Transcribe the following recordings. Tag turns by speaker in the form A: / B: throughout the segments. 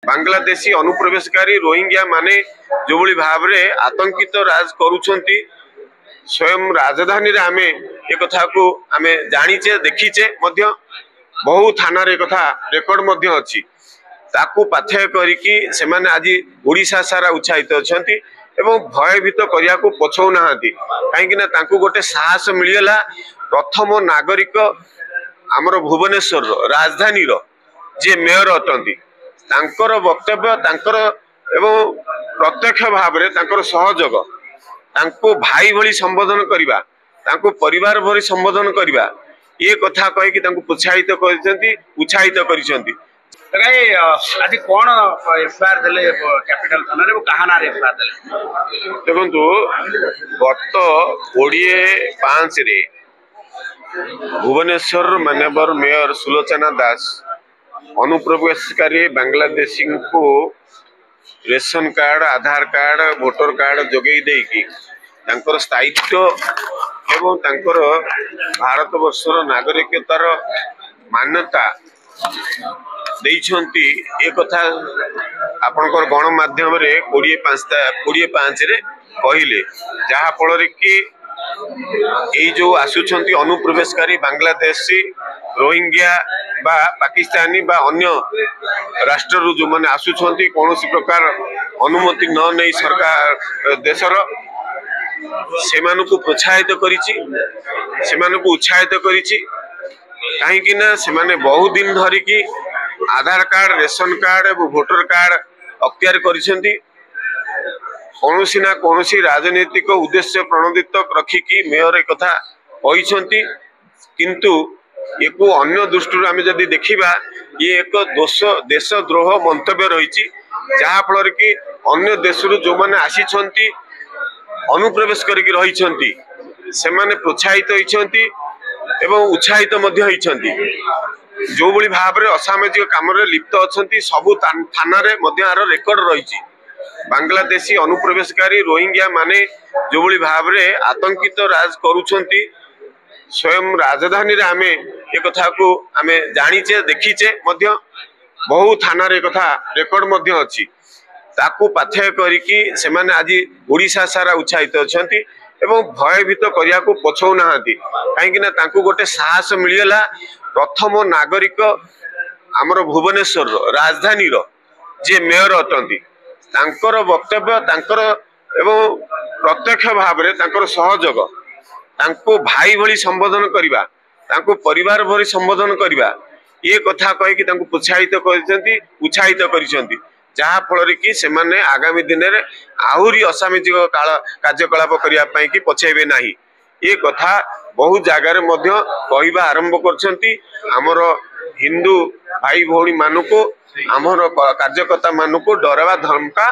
A: Bangladeshi अनुप्रवेशकारी Rohingya माने जो भली भाव रे आतंकित राज करूछंती स्वयं राजधानी रे आमे एक कथा को आमे जानिचे देखिचे मध्य बहु थाना रे कथा रेकर्ड मध्य अछि ताकू पाथ्य करिकी सेमाने आज ओडिशा सारा उत्साहित अछंती एवं भयभीत करिया को पछौ नाहांती काहेकि ना तांकू गोटे साहस मिलियला प्रथम नागरिक हमर भुवनेश्वर राजधानी रो जे मेयर अटंती तांकर वक्तव्य तांकर एवं प्रत्यक्ष भाव रे तांकर सहयोग तांको भाई भली संबोधन करिबा तांको परिवार भली संबोधन करिबा ये कथा कहि कि तांको उत्साहित करिसंती
B: आज कौन एफआईआर देले कैपिटल थाना रे वो कहा ना रे एफआईआर देले
A: देखंतु गत 25 रे भुवनेश्वर माननीय मेयर सुलोचना दास अनुप्रवेशकारी बांग्लादेशी को रेशन कार्ड आधार कार्ड वोटर कार्ड जोगई देकी तांकर स्थायित्व एवं तांकर भारत वर्षर नागरिकतार मान्यता देइछंती ए कथा आपनकर गणमाध्यम रे 25 रे कहिले जहा फल कि एई जो आसुछंती अनुप्रवेशकारी बांग्लादेशी रोहिंग्या बा पाकिस्तानी बा अन्य राष्ट्र रु जो माने आसुछंती कोनोसी प्रकार अनुमति न नै सरकार देशर सेमानकु प्रोत्साहित करिछि सेमानकु उत्साहित करिछि काहे कि ना सेमाने बहुत दिन धरि कि आधार कार्ड रेशन कार्ड और वोटर कार्ड अख्तियार करिसेंती कोनोसी ना कोनोसी राजनीतिक उद्देश्य प्रणोदित रखिकी मेयर कथा कहिसेंती किंतु एको अन्य दृष्टि आमे जदि देखिबा ये एक देशद्रोह मंतव्य रही जहा फल कि अन्य देश जो माने आसीछंती अनुप्रवेश करिक रहिछंती सेमाने प्रोत्साहित होइछंती एवं उत्साहित मध्य होइछंती जो भली भाव रे असामाजिक काम रे लिप्त अछंती सबु थाना रे मध्य आर रेकर्ड रहिछि बांग्लादेशी अनुप्रवेशकारी रोहिंग्या माने जो भली भाव रे आतंकित राज करूछंती स्वयं राजधानी रे आमे ए कथा को आमे जानिचे देखिचे मध्य बहु थाना रे कथा रेकर्ड मध्य अछि ताकू पाथ्य करिकी सेमाने आज ओडिशा सारा उत्साहित अछंती एवं भयभीत करिया को पछौ नाहांती काहेकि ना तांकू गोटे साहस मिलियला प्रथम नागरिक हमर भुवनेश्वर राजधानी रो जे मेयर अटंती तांकर वक्तव्य तांकर एवं प्रत्यक्ष भाव रे तांकर सहयोग तांको भाई भली संबोधन करिबा तांको परिवार भली संबोधन करिबा ये कथा कहि कि तांको उत्साहित करिसंती जहा फल कि सेमाने आगामी दिन में आहुरी असामाजिक कार्यकलाप करने की पछेबे नहीं ये कथा बहुत जगार कहवा आरंभ करछंती आमर हिंदू भाई भौणी मानू आमर कार्यकर्ता मानू डरवा धमका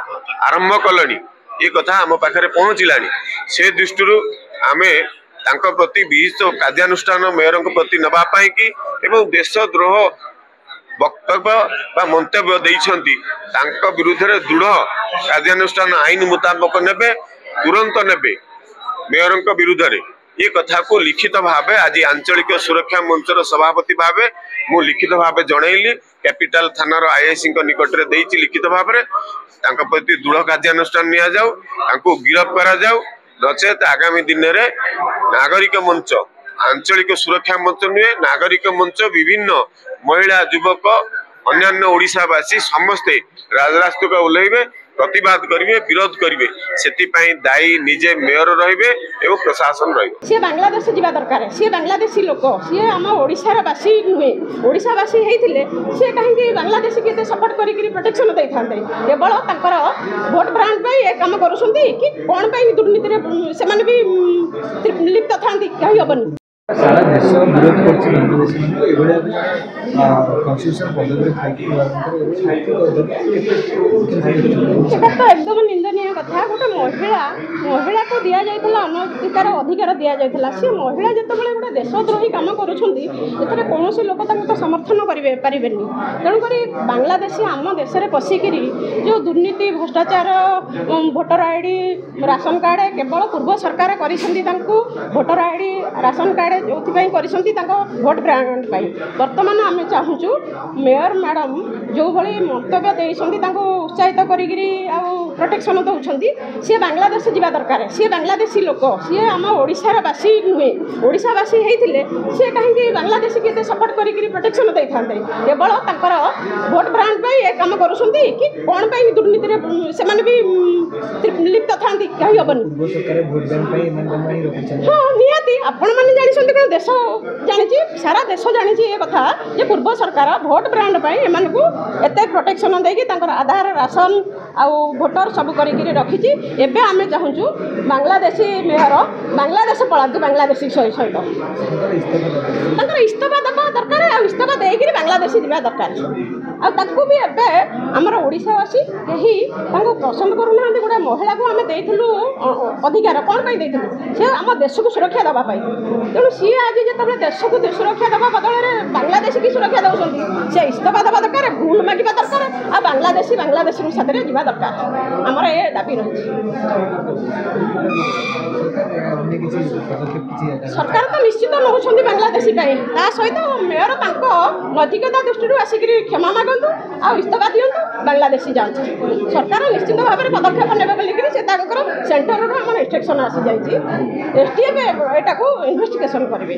A: आरंभ कलनी ये कथा आम पाखे पहुँचलानी से दृष्टि आमे तांको प्रति विहित कार्यानुष्ठान मेयर प्रति नवापाई कि एवं देशद्रोह वक्तव्य मंतव्य देइछंती तांको विरुद्ध रे दृढ़ कार्यानुष्ठान आईन मुताबिक नेबे तुरंत नेबे मेयर विरुद्ध रे ये कथा को लिखित भाव आज आंचलिक सुरक्षा मंचर सभापति भाव मु लिखित भाव जनइली कैपिटल थानार आईआईसी निकट रे देइछि लिखित भाव रे तांको प्रति दृढ़ कार्यानुष्ठान निया जाऊ तांको गिरफ्त करा जाऊ नचेत आगामी दिन रे नागरिक मंच आंचलिक सुरक्षा मंच नुहे नागरिक मंच विभिन्न महिला युवक अन्य ओडिशावासी समस्ते राजरास्ता को ओल्लैबे प्रतिवाद करिवे विरोध करिवे सेति पई दायी निजे मेयर रहिबे एवं प्रशासन रहिबे
C: से बांग्लादेश जीवा दरकार से बांग्लादेशी लोक से हम ओडिशार बासी नुहे ओडिशावासी हेतिले से कहीं बांग्लादेशी के सपोर्ट करिकरी प्रोटेक्शन दै थांते केवल तांकर वोट ब्रांड पे ए काम करूछंती कि कोन पे दुर्नीति रे से माने भी लिप्त थांती कहि हबनी
D: सारा देश विरोध करछि बांग्लादेश कॉन्स्टिट्यूशन पद्धति थाकी
C: तो एकदम निंदनीय कथा गोटे महिला को दि जाइए अधिकार दि जाइए सी महिला जिते गोटे देशद्रोही कम करुँच कौन लोक तो समर्थन करें तेणुक बांग्लादेशी आम देश में पशिक जो दुर्नीति भ्रष्टाचार भोटर आईडी राशन कार्ड केवल पूर्व सरकार कर भोटर आईडी राशन कार्ड जो कर भोट ब्रांड बर्तमान आम चाहूँ मेयर मैडम ଯେଉଁଭଳି ମନ୍ତବ୍ୟ ଦେଇଛନ୍ତି ତାଙ୍କୁ ଉତ୍ସାହିତ କରିକିରି ଆଉ ପ୍ରୋଟେକ୍ସନ୍ ଦେଉଛନ୍ତି, ସିଏ ବାଂଲାଦେଶ ଯିବା ଦରକାର। ସିଏ ବାଂଲାଦେଶୀ ଲୋକ, ସିଏ ଆମ ଓଡ଼ିଶାର ବାସୀ ନୁହେଁ। ଓଡ଼ିଶାବାସୀ ହେଇଥିଲେ ସିଏ କାହିଁକି ବାଂଲାଦେଶୀକି ଏତେ ସପୋର୍ଟ କରିକିରି ପ୍ରୋଟେକ୍ସନ୍ ଦେଇଥାନ୍ତେ? କେବଳ ତାଙ୍କର ଭୋଟ୍ ବ୍ରାଣ୍ଡ ପାଇଁ ଏ କାମ କରୁଛନ୍ତି କି କ'ଣ ପାଇଁ ଦୁର୍ନୀତିରେ ସେମାନେ ବି ଲିପ୍ତ ଥାନ୍ତି କହିହେବନି।
D: ପୂର୍ବ ସରକାର ଭୋଟ ବ୍ୟାଙ୍କ ପାଇଁ ଏମାନେ ତାଙ୍କୁ ଆଣି ରଖିଛନ୍ତି।
C: ହଁ ନିହାତି, ଆପଣମାନେ ଜାଣିଛନ୍ତି କ'ଣ? ଦେଶ ଜାଣିଛି, ସାରା ଦେଶ ଜାଣିଛି ଏ କଥା ଯେ ପୂର୍ବ ସରକାର ଭୋଟ୍ ବ୍ରାଣ୍ଡ ପାଇଁ ଏମାନଙ୍କୁ ଏତେ ପ୍ରୋଟେକ୍ସନ୍ ଦେଇକି ତାଙ୍କର ଆଧାର, ରାସନ ଆଉ ଭୋଟର ସବୁ କରିକିରି ରଖିଛି। ଏବେ ଆମେ ଚାହୁଁଛୁ ବାଂଲାଦେଶୀ ମେୟର ବାଂଲାଦେଶ ପଳାନ୍ତୁ, ବାଂଲାଦେଶୀ ସହିତ ତାଙ୍କର ଇସ୍ତଫା ଦେବା ଦରକାର। ଆଉ ଇସ୍ତଫା ଦେଇକିରି ବାଂଲାଦେଶ ଯିବା ଦରକାର। ଆଉ ତାକୁ ବି ଏବେ ଆମର ଓଡ଼ିଶାବାସୀ କେହି ତାଙ୍କୁ ପସନ୍ଦ କରୁନାହାନ୍ତି। ଗୋଟେ ମହିଳାକୁ ଆମେ ଦେଇଥିଲୁ ଅଧିକାର, କ'ଣ ପାଇଁ ଦେଇଥିଲୁ? ସେ ଆମ ଦେଶକୁ ସୁରକ୍ଷା ଦେବା ପାଇଁ। ତେଣୁ ସିଏ ଆଜି ଯେତେବେଳେ ଦେଶକୁ ସୁରକ୍ଷା ଦେବା ବଦଳରେ ବାଂଲାଦେଶୀକି ସୁରକ୍ଷା ଦେଉଛନ୍ତି, ସେ ଇସ୍ତଫା ଦେବା ଦରକାର, ଭୁଲ ମାଗିବା ଦରକାର, ଆଉ ବାଂଲାଦେଶୀ ସାଥିରେ ଯିବା ଦରକାର। ଆମର ଏ ଦାବି ରହିଛି। ସରକାର ତ ନିଶ୍ଚିତ ନେଉଛନ୍ତି ବାଂଲାଦେଶୀ ପାଇଁ, ତା ସହିତ ମେୟର ତାଙ୍କ ନୈତିକତା ଦୃଷ୍ଟିରୁ ଆସିକିରି କ୍ଷମା ମାଗନ୍ତୁ ଆଉ ଇସ୍ତଫା ଦିଅନ୍ତୁ, ବାଂଲାଦେଶୀ ଯାଆନ୍ତୁ। ସରକାର ନିଶ୍ଚିତ ଭାବରେ ପଦକ୍ଷେପ ନେବେ ବୋଲିକିରି ସେ ତାଙ୍କର ସେଣ୍ଟରରୁ ଆମର ଇନଷ୍ଟ୍ରକ୍ସନ୍ ଆସିଯାଇଛି। STF ଏଟାକୁ ଇନଭେଷ୍ଟିଗେସନ୍ କରିବେ।